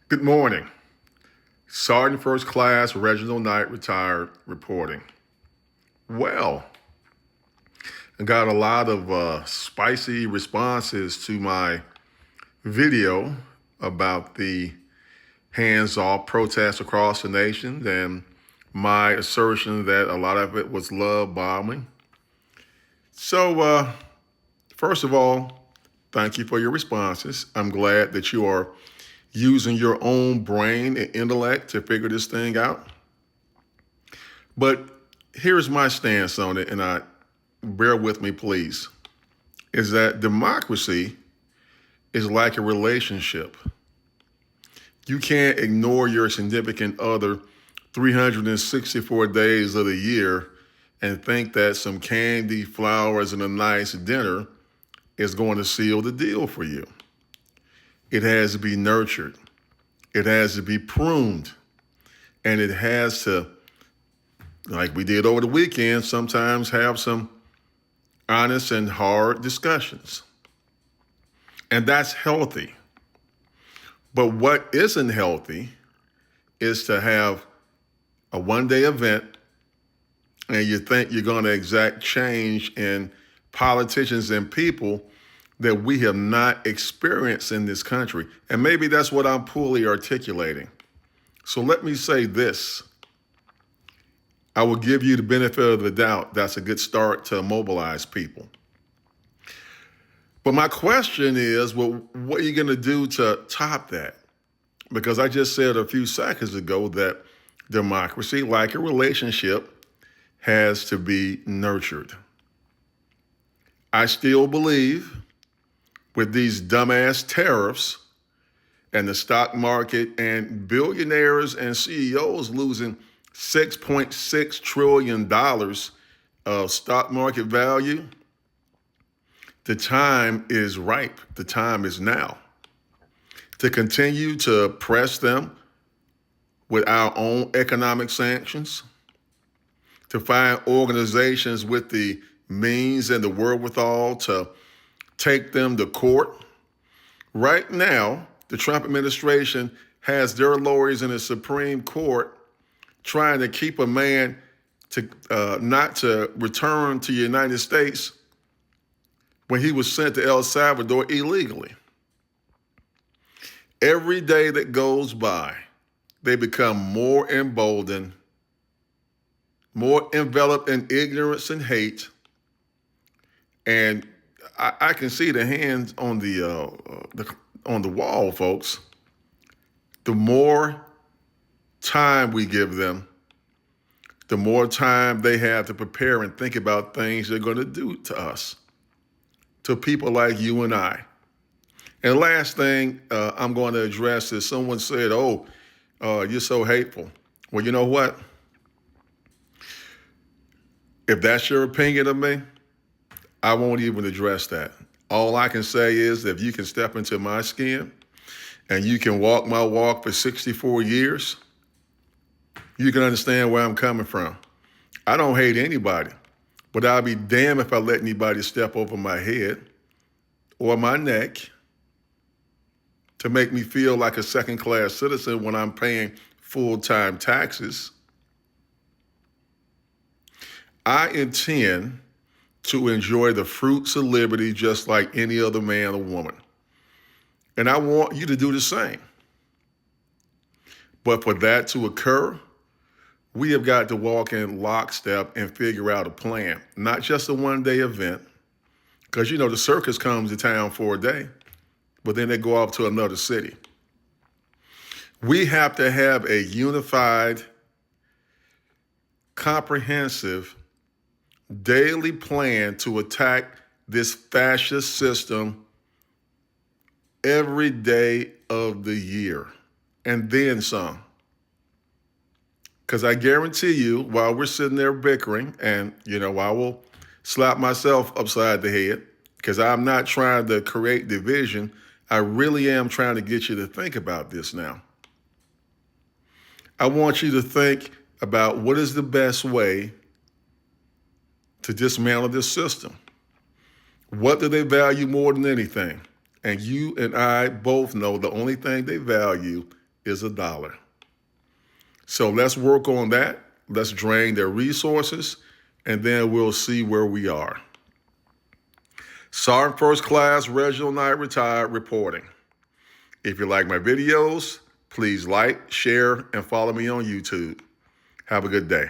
Good morning. Sergeant First Class Reginald Knight, retired, reporting. Well, I got a lot of spicy responses to my video about the hands-off protests across the nation and my assertion that a lot of it was love bombing. So, first of all, thank you for your responses. I'm glad that you are using your own brain and intellect to figure this thing out. But here's my stance on it, and bear with me, please, is that democracy is like a relationship. You can't ignore your significant other 364 days of the year and think that some candy, flowers, and a nice dinner is going to seal the deal for you. It has to be nurtured. It has to be pruned. And it has to, like we did over the weekend, sometimes have some honest and hard discussions. And that's healthy. But what isn't healthy is to have a one-day event and you think you're going to exact change in politicians and people that we have not experienced in this country. And maybe that's what I'm poorly articulating. So let me say this. I will give you the benefit of the doubt. That's a good start to mobilize people. But my question is, well, what are you going to do to top that? Because I just said a few seconds ago that democracy, like a relationship, has to be nurtured. I still believe with these dumbass tariffs and the stock market and billionaires and CEOs losing $6.6 trillion of stock market value, the time is ripe. The time is now to continue to press them with our own economic sanctions, to find organizations with the means and the wherewithal to take them to court. Right now, the Trump administration has their lawyers in the Supreme Court trying to keep a man to not to return to the United States when he was sent to El Salvador illegally. Every day that goes by, they become more emboldened, more enveloped in ignorance and hate, and I can see the hands on the wall, folks. The more time we give them, the more time they have to prepare and think about things they're going to do to us, to people like you and I. And last thing I'm going to address is someone said, you're so hateful. Well, you know what? If that's your opinion of me, I won't even address that. All I can say is if you can step into my skin and you can walk my walk for 64 years, you can understand where I'm coming from. I don't hate anybody, but I'll be damned if I let anybody step over my head or my neck to make me feel like a second-class citizen when I'm paying full-time taxes. I intend to enjoy the fruits of liberty just like any other man or woman. And I want you to do the same. But for that to occur, we have got to walk in lockstep and figure out a plan, not just a one-day event, because, the circus comes to town for a day, but then they go off to another city. We have to have a unified, comprehensive, daily plan to attack this fascist system every day of the year, and then some. Because I guarantee you, while we're sitting there bickering, and, I will slap myself upside the head, because I'm not trying to create division. I really am trying to get you to think about this now. I want you to think about what is the best way to dismantle this system. What do they value more than anything? And you and I both know the only thing they value is $1. So let's work on that. Let's drain their resources, and then we'll see where we are. Sergeant First Class Reginald Knight, retired, reporting. If you like my videos, please like, share, and follow me on YouTube. Have a good day.